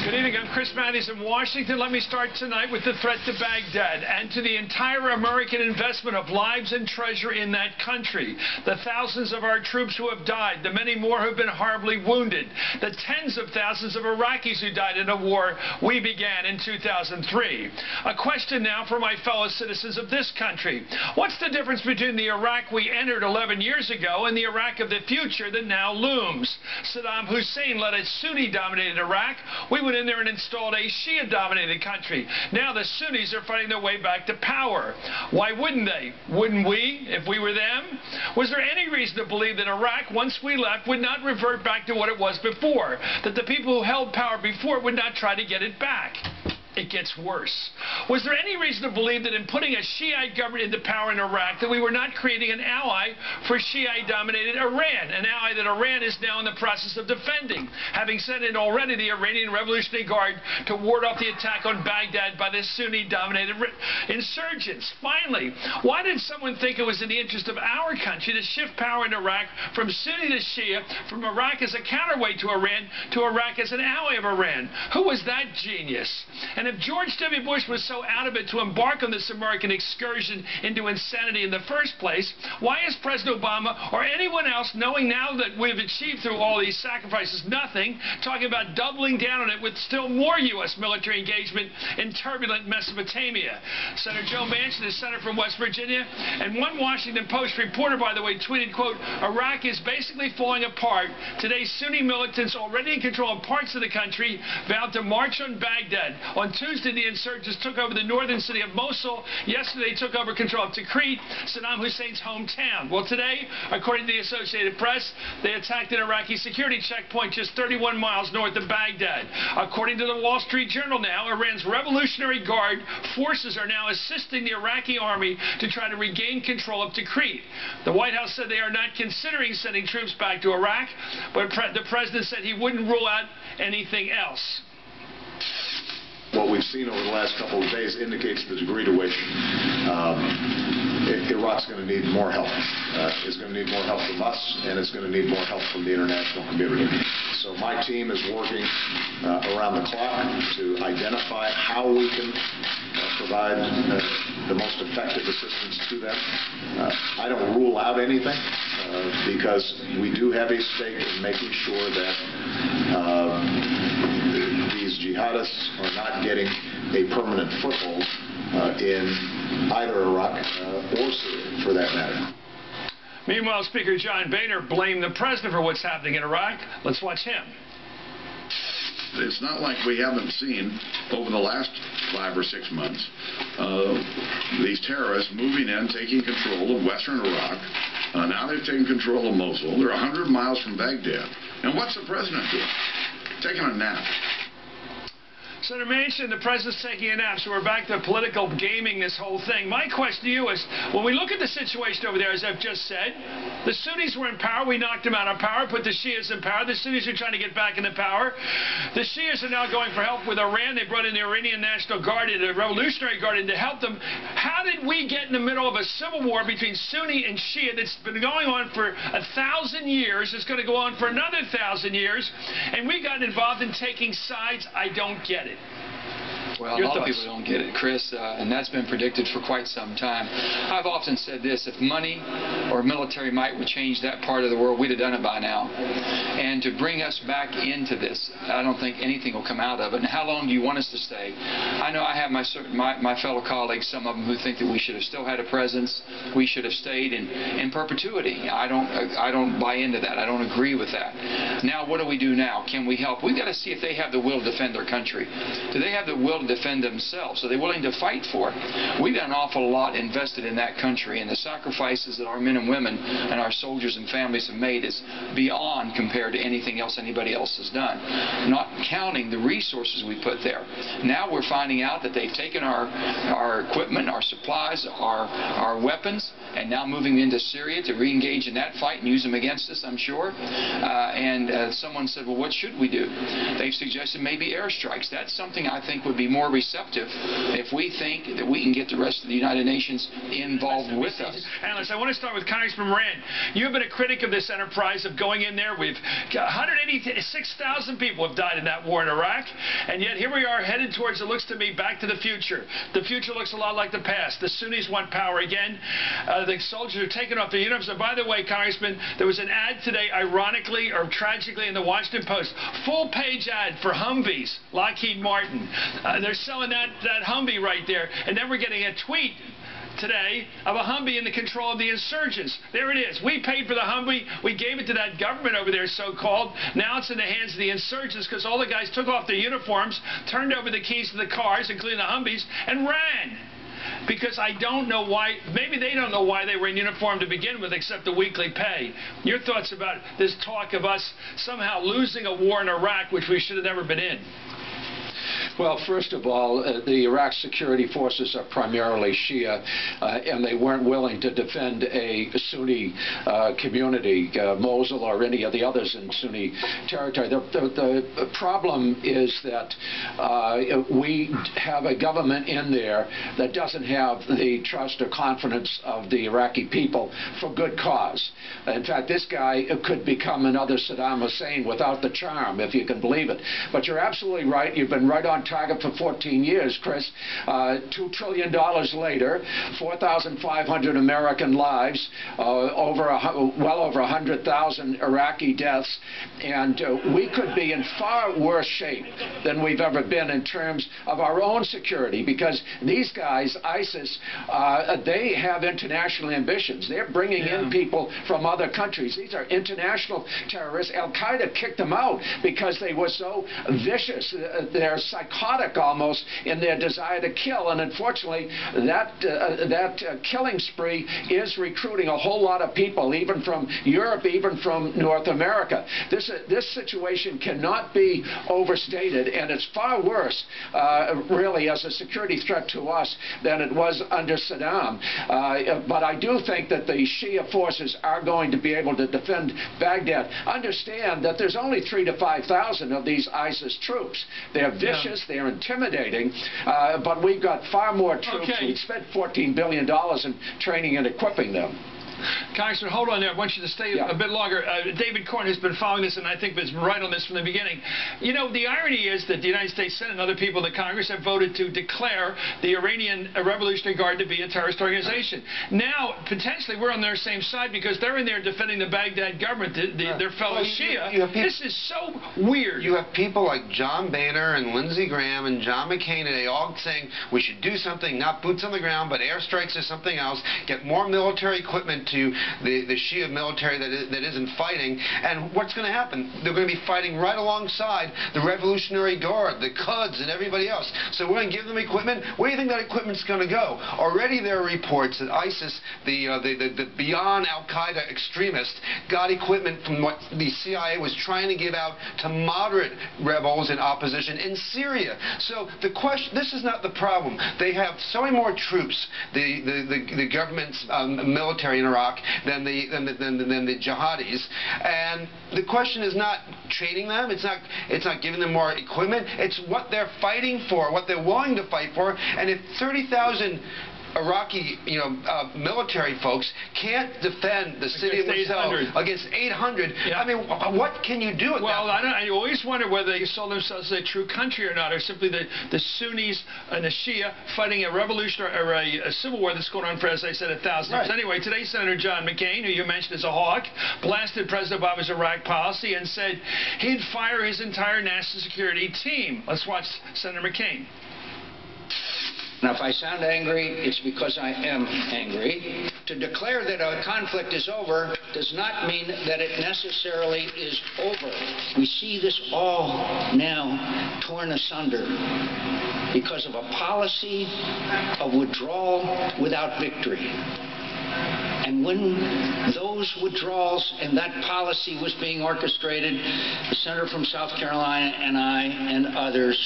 Good evening, I'm Chris Matthews in Washington. Let me start tonight with the threat to Baghdad and to the entire American investment of lives and treasure in that country. The thousands of our troops who have died, the many more who have been horribly wounded, the tens of thousands of Iraqis who died in a war we began in 2003. A question now for my fellow citizens of this country. What's the difference between the Iraq we entered 11 years ago and the Iraq of the future that now looms? Saddam Hussein led a Sunni-dominated Iraq. We went in there and installed a Shia-dominated country. Now the Sunnis are fighting their way back to power. Why wouldn't they? Wouldn't we, if we were them? Was there any reason to believe that Iraq, once we left, would not revert back to what it was before? That the people who held power before would not try to get it back? It gets worse. Was there any reason to believe that in putting a Shiite government into power in Iraq that we were not creating an ally for Shiite-dominated Iran, an ally that Iran is now in the process of defending, having sent in already the Iranian Revolutionary Guard to ward off the attack on Baghdad by the Sunni-dominated insurgents? Finally, why did someone think it was in the interest of our country to shift power in Iraq from Sunni to Shia, from Iraq as a counterweight to Iran, to Iraq as an ally of Iran? Who was that genius? And if George W. Bush was so out of it to embark on this American excursion into insanity in the first place, why is President Obama or anyone else, knowing now that we've achieved through all these sacrifices nothing, talking about doubling down on it with still more U.S. military engagement in turbulent Mesopotamia? Senator Joe Manchin is senator from West Virginia, and one Washington Post reporter, by the way, tweeted, quote, "Iraq is basically falling apart. Today, Sunni militants already in control of parts of the country vowed to march on Baghdad. On Tuesday, the insurgents took over the northern city of Mosul. Yesterday, they took over control of Tikrit, Saddam Hussein's hometown. Well, today, according to the Associated Press, they attacked an Iraqi security checkpoint just 31 miles north of Baghdad. According to the Wall Street Journal now, Iran's Revolutionary Guard forces are now assisting the Iraqi army to try to regain control of Tikrit. The White House said they are not considering sending troops back to Iraq, but the president said he wouldn't rule out anything else." What we've seen over the last couple of days indicates the degree to which Iraq's going to need more help. It's going to need more help from us, and it's going to need more help from the international community. So my team is working around the clock to identify how we can provide the most effective assistance to them. I don't rule out anything because we do have a stake in making sure that these jihadists are not getting a permanent foothold in either Iraq or Syria, for that matter. Meanwhile, Speaker John Boehner blamed the president for what's happening in Iraq. Let's watch him. It's not like we haven't seen over the last 5 or 6 months these terrorists moving in, taking control of western Iraq. Now they've taken control of Mosul. They're 100 miles from Baghdad. And what's the president doing? Taking a nap. Senator Manchin, the president's taking a nap, so we're back to political gaming, this whole thing. My question to you is, when we look at the situation over there, as I've just said, the Sunnis were in power, we knocked them out of power, put the Shias in power, the Sunnis are trying to get back into power. The Shias are now going for help with Iran. They brought in the Iranian National Guard, the Revolutionary Guard, in to help them. How did we get in the middle of a civil war between Sunni and Shia that's been going on for 1,000 years, it's going to go on for another 1,000 years, and we got involved in taking sides? I don't get it. Well, a lot of people don't get it, Chris, and that's been predicted for quite some time. I've often said this: if money or military might would change that part of the world, we'd have done it by now. And to bring us back into this, I don't think anything will come out of it. And how long do you want us to stay? I know I have my fellow colleagues, some of them who think that we should have still had a presence, we should have stayed in perpetuity. I don't buy into that. I don't agree with that. Now, what do we do now? Can we help? We've got to see if they have the will to defend their country. Do they have the will to defend themselves? Are they willing to fight for it? We've got an awful lot invested in that country, and the sacrifices that our men and women and our soldiers and families have made is beyond compared to anything else anybody else has done, not counting the resources we put there. Now we're finding out that they've taken our equipment, our supplies, our weapons, and now moving into Syria to re-engage in that fight and use them against us, I'm sure. Someone said, well, what should we do? They've suggested maybe airstrikes. That's something I think would be more receptive if we think that we can get the rest of the United Nations involved with us. Analyst, I want to start with Congressman Moran. You've been a critic of this enterprise of going in there. We've got 186,000 people have died in that war in Iraq, and yet here we are headed towards, it looks to me, back to the future. The future looks a lot like the past. The Sunnis want power again. The soldiers are taking off their uniforms. And by the way, Congressman, there was an ad today, ironically or tragically, in the Washington Post, full-page ad for Humvees, Lockheed Martin. They're selling that Humvee right there, and then we're getting a tweet today of a Humvee in the control of the insurgents. There it is. We paid for the Humvee. We gave it to that government over there, so-called. Now it's in the hands of the insurgents because all the guys took off their uniforms, turned over the keys to the cars, including the Humvees, and ran. Because I don't know why, maybe they don't know why they were in uniform to begin with except the weekly pay. Your thoughts about this talk of us somehow losing a war in Iraq, which we should have never been in? Well, first of all, the Iraq security forces are primarily Shia, and they weren't willing to defend a Sunni community, Mosul or any of the others in Sunni territory. The problem is that we have a government in there that doesn't have the trust or confidence of the Iraqi people for good cause. In fact, this guy could become another Saddam Hussein without the charm, if you can believe it. But you're absolutely right. You've been right on target for 14 years, Chris. $2 trillion later, 4,500 American lives, well over 100,000 Iraqi deaths, and we could be in far worse shape than we've ever been in terms of our own security, because these guys, ISIS, they have international ambitions. They're bringing in people from other countries. These are international terrorists. Al-Qaeda kicked them out because they were so vicious. They're psychotic almost in their desire to kill, and unfortunately that killing spree is recruiting a whole lot of people, even from Europe, even from North America. This situation cannot be overstated, and it's far worse really as a security threat to us than it was under Saddam. But I do think that the Shia forces are going to be able to defend Baghdad. Understand that there's only 3,000 to 5,000 of these ISIS troops. They're vicious, they're intimidating, but we've got far more troops. Okay. We've spent $14 billion in training and equipping them. Congressman, hold on there. I want you to stay a bit longer. David Corn has been following this, and I think has been right on this from the beginning. You know, the irony is that the United States Senate and other people in the Congress have voted to declare the Iranian Revolutionary Guard to be a terrorist organization. Now, potentially, we're on their same side because they're in there defending the Baghdad government, their fellow Shia. This is so weird. You have people like John Boehner and Lindsey Graham and John McCain, and they all saying we should do something, not boots on the ground, but airstrikes or something else, get more military equipment to the Shia military that isn't fighting. And what's going to happen? They're going to be fighting right alongside the Revolutionary Guard, the Quds, and everybody else. So we're going to give them equipment. Where do you think that equipment's going to go? Already there are reports that ISIS, the beyond Al-Qaeda extremists, got equipment from what the CIA was trying to give out to moderate rebels in opposition in Syria. So the question, this is not the problem. They have so many more troops, the government's military in Iraq, than the jihadis, and the question is not training them. It's not giving them more equipment. It's what they're fighting for, what they're willing to fight for. And if 30,000 Iraqi, military folks can't defend the city of Mosul against 800. I mean, what can you do with that? Well, I always wonder whether they saw themselves as a true country or not, or simply the Sunnis and the Shia fighting a revolution or a civil war that's going on for, as I said, 1,000 years. Anyway, today Senator John McCain, who you mentioned as a hawk, blasted President Obama's Iraq policy and said he'd fire his entire national security team. Let's watch Senator McCain. Now, if I sound angry, it's because I am angry. To declare that a conflict is over does not mean that it necessarily is over. We see this all now torn asunder because of a policy of withdrawal without victory. And when those withdrawals and that policy was being orchestrated, the senator from South Carolina and I and others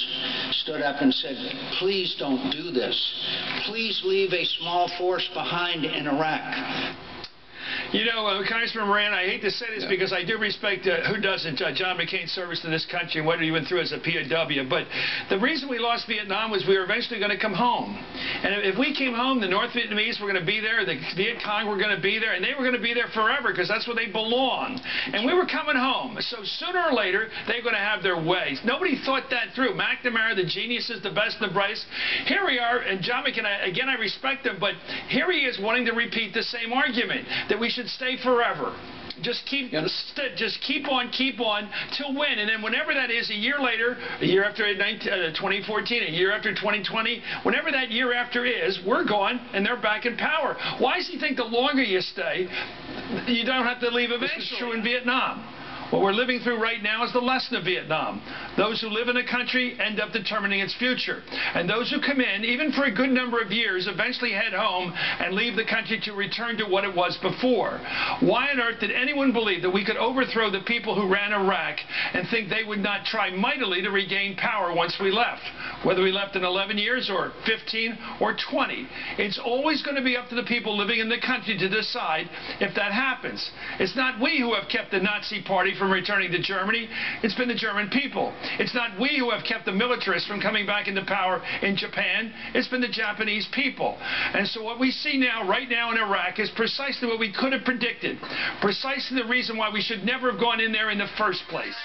stood up and said, please don't do this. Please leave a small force behind in Iraq. You know, Congressman Moran, I hate to say this because I do respect, who doesn't, John McCain's service to this country and what he went through as a POW. But the reason we lost Vietnam was we were eventually going to come home. And if we came home, the North Vietnamese were going to be there, the Viet Cong were going to be there, and they were going to be there forever because that's where they belong. And we were coming home. So sooner or later, they're going to have their way. Nobody thought that through. McNamara, the geniuses, the best, the brightest. Here we are, and John McCain, again, I respect him, but here he is wanting to repeat the same argument, that we should stay forever. Just keep on till when? And then whenever that is, a year later, a year after 2014, a year after 2020, whenever that year after is, we're gone and they're back in power. Why does he think the longer you stay, you don't have to leave eventually? This is true in Vietnam. What we're living through right now is the lesson of Vietnam. Those who live in a country end up determining its future. And those who come in, even for a good number of years, eventually head home and leave the country to return to what it was before. Why on earth did anyone believe that we could overthrow the people who ran Iraq and think they would not try mightily to regain power once we left? Whether we left in 11 years or 15 or 20. It's always going to be up to the people living in the country to decide if that happens. It's not we who have kept the Nazi Party from returning to Germany. It's been the German people. It's not we who have kept the militarists from coming back into power in Japan. It's been the Japanese people. And so what we see now, right now in Iraq, is precisely what we could have predicted. Precisely the reason why we should never have gone in there in the first place.